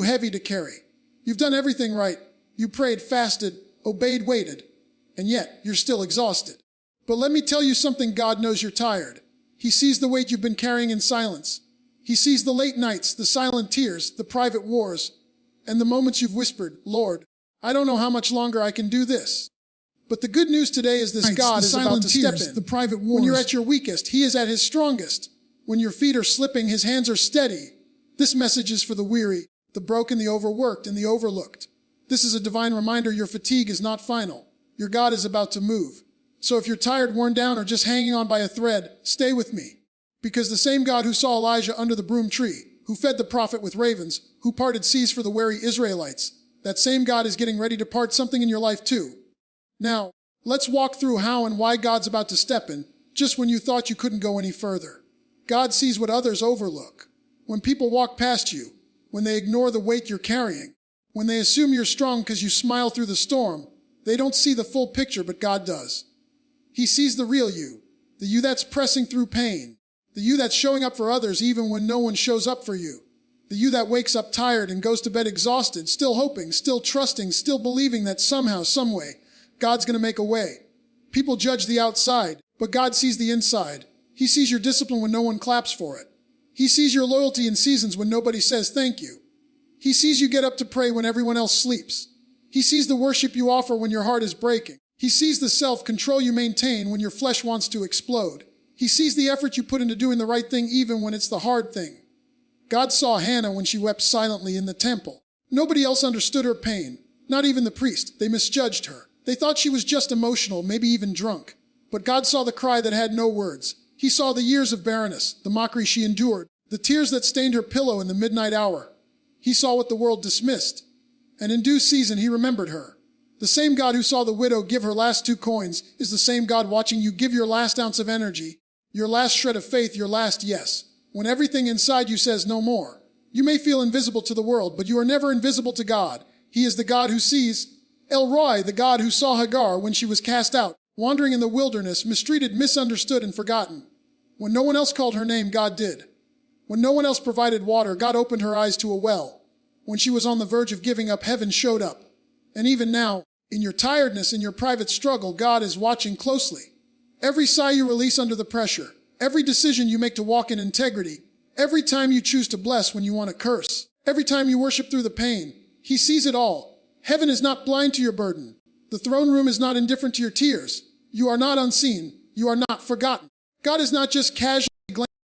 heavy to carry. You've done everything right. You prayed, fasted, obeyed, waited, and yet you're still exhausted. But let me tell you something, God knows you're tired. He sees the weight you've been carrying in silence. He sees the late nights, the silent tears, the private wars, and the moments you've whispered, Lord, I don't know how much longer I can do this. But the good news today is this: God is about to step in. The private wars. When you're at your weakest, He is at His strongest. When your feet are slipping, His hands are steady. This message is for the weary, the broken, the overworked, and the overlooked. This is a divine reminder your fatigue is not final. Your God is about to move. So if you're tired, worn down, or just hanging on by a thread, stay with me. Because the same God who saw Elijah under the broom tree, who fed the prophet with ravens, who parted seas for the weary Israelites, that same God is getting ready to part something in your life too. Now, let's walk through how and why God's about to step in, just when you thought you couldn't go any further. God sees what others overlook. When people walk past you, when they ignore the weight you're carrying, when they assume you're strong because you smile through the storm, they don't see the full picture, but God does. He sees the real you, the you that's pressing through pain, the you that's showing up for others even when no one shows up for you, the you that wakes up tired and goes to bed exhausted, still hoping, still trusting, still believing that somehow, someway, God's going to make a way. People judge the outside, but God sees the inside. He sees your discipline when no one claps for it. He sees your loyalty in seasons when nobody says thank you. He sees you get up to pray when everyone else sleeps. He sees the worship you offer when your heart is breaking. He sees the self-control you maintain when your flesh wants to explode. He sees the effort you put into doing the right thing even when it's the hard thing. God saw Hannah when she wept silently in the temple. Nobody else understood her pain, not even the priest. They misjudged her. They thought she was just emotional, maybe even drunk. But God saw the cry that had no words. He saw the years of barrenness, the mockery she endured, the tears that stained her pillow in the midnight hour. He saw what the world dismissed. And in due season, He remembered her. The same God who saw the widow give her last 2 coins is the same God watching you give your last ounce of energy, your last shred of faith, your last yes, when everything inside you says no more. You may feel invisible to the world, but you are never invisible to God. He is the God who sees. El Roi, the God who saw Hagar when she was cast out, wandering in the wilderness, mistreated, misunderstood, and forgotten. When no one else called her name, God did. When no one else provided water, God opened her eyes to a well. When she was on the verge of giving up, heaven showed up. And even now, in your tiredness, in your private struggle, God is watching closely. Every sigh you release under the pressure, every decision you make to walk in integrity, every time you choose to bless when you want to curse, every time you worship through the pain, He sees it all. Heaven is not blind to your burden. The throne room is not indifferent to your tears. You are not unseen. You are not forgotten. God is not just casually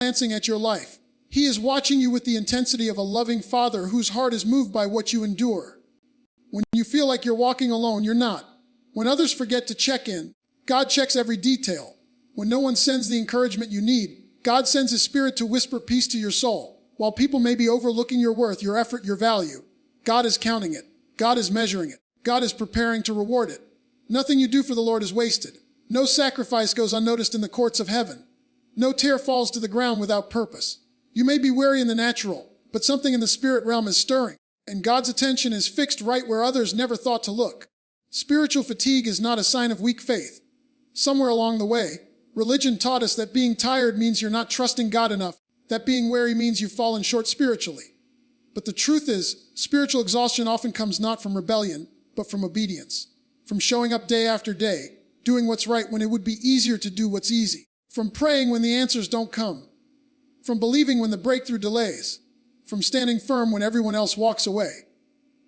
glancing at your life. He is watching you with the intensity of a loving Father whose heart is moved by what you endure. When you feel like you're walking alone, you're not. When others forget to check in, God checks every detail. When no one sends the encouragement you need, God sends His Spirit to whisper peace to your soul. While people may be overlooking your worth, your effort, your value, God is counting it. God is measuring it. God is preparing to reward it. Nothing you do for the Lord is wasted. No sacrifice goes unnoticed in the courts of heaven. No tear falls to the ground without purpose. You may be weary in the natural, but something in the spirit realm is stirring, and God's attention is fixed right where others never thought to look. Spiritual fatigue is not a sign of weak faith. Somewhere along the way, religion taught us that being tired means you're not trusting God enough, that being weary means you've fallen short spiritually. But the truth is, spiritual exhaustion often comes not from rebellion, but from obedience. From showing up day after day, doing what's right when it would be easier to do what's easy. From praying when the answers don't come. From believing when the breakthrough delays. From standing firm when everyone else walks away.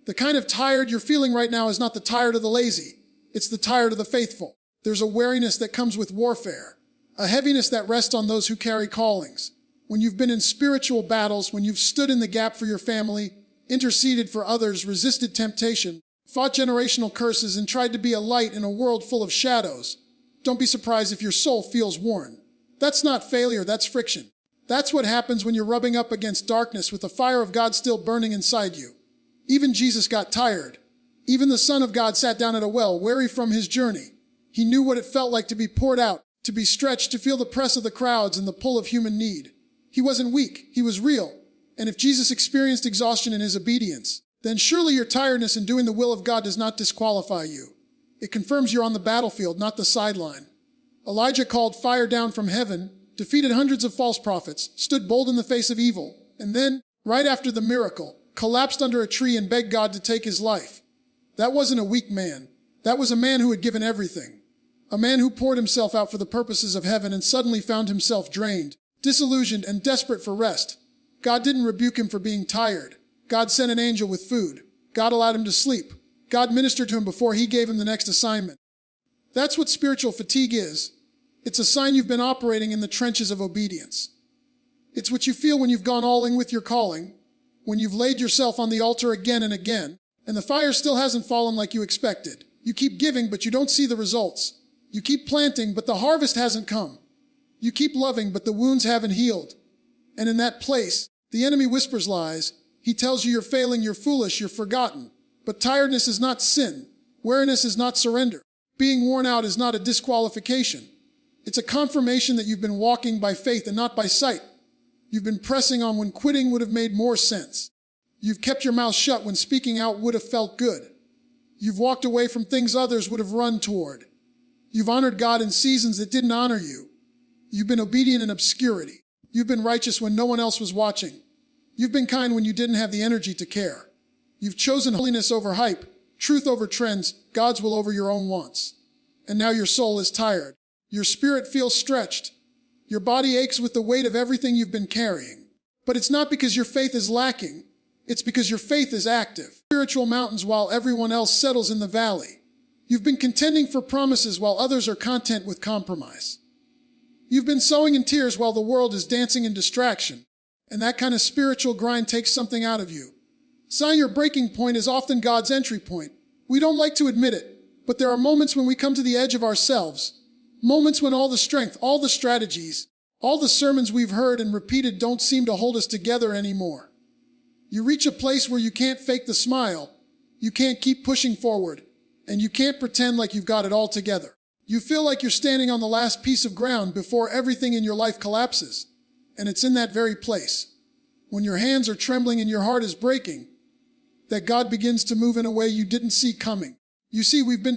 The kind of tired you're feeling right now is not the tired of the lazy. It's the tired of the faithful. There's a weariness that comes with warfare. A heaviness that rests on those who carry callings. When you've been in spiritual battles, when you've stood in the gap for your family, interceded for others, resisted temptation, fought generational curses, and tried to be a light in a world full of shadows, don't be surprised if your soul feels worn. That's not failure, that's friction. That's what happens when you're rubbing up against darkness with the fire of God still burning inside you. Even Jesus got tired. Even the Son of God sat down at a well, weary from His journey. He knew what it felt like to be poured out, to be stretched, to feel the press of the crowds and the pull of human need. He wasn't weak, He was real. And if Jesus experienced exhaustion in His obedience, then surely your tiredness in doing the will of God does not disqualify you. It confirms you're on the battlefield, not the sideline. Elijah called fire down from heaven, defeated hundreds of false prophets, stood bold in the face of evil, and then, right after the miracle, collapsed under a tree and begged God to take his life. That wasn't a weak man. That was a man who had given everything. A man who poured himself out for the purposes of heaven and suddenly found himself drained, disillusioned, and desperate for rest. God didn't rebuke him for being tired. God sent an angel with food. God allowed him to sleep. God ministered to him before he gave him the next assignment. That's what spiritual fatigue is. It's a sign you've been operating in the trenches of obedience. It's what you feel when you've gone all in with your calling, when you've laid yourself on the altar again and again, and the fire still hasn't fallen like you expected. You keep giving, but you don't see the results. You keep planting, but the harvest hasn't come. You keep loving, but the wounds haven't healed. And in that place, the enemy whispers lies. He tells you you're failing, you're foolish, you're forgotten. But tiredness is not sin. Weariness is not surrender. Being worn out is not a disqualification. It's a confirmation that you've been walking by faith and not by sight. You've been pressing on when quitting would have made more sense. You've kept your mouth shut when speaking out would have felt good. You've walked away from things others would have run toward. You've honored God in seasons that didn't honor you. You've been obedient in obscurity. You've been righteous when no one else was watching. You've been kind when you didn't have the energy to care. You've chosen holiness over hype, truth over trends, God's will over your own wants. And now your soul is tired. Your spirit feels stretched. Your body aches with the weight of everything you've been carrying. But it's not because your faith is lacking. It's because your faith is active. Spiritual mountains while everyone else settles in the valley. You've been contending for promises while others are content with compromise. You've been sowing in tears while the world is dancing in distraction. And that kind of spiritual grind takes something out of you. Sign your breaking point is often God's entry point. We don't like to admit it, but there are moments when we come to the edge of ourselves. Moments when all the strength, all the strategies, all the sermons we've heard and repeated don't seem to hold us together anymore. You reach a place where you can't fake the smile, you can't keep pushing forward, and you can't pretend like you've got it all together. You feel like you're standing on the last piece of ground before everything in your life collapses. And it's in that very place, when your hands are trembling and your heart is breaking, that God begins to move in a way you didn't see coming. You see, we've been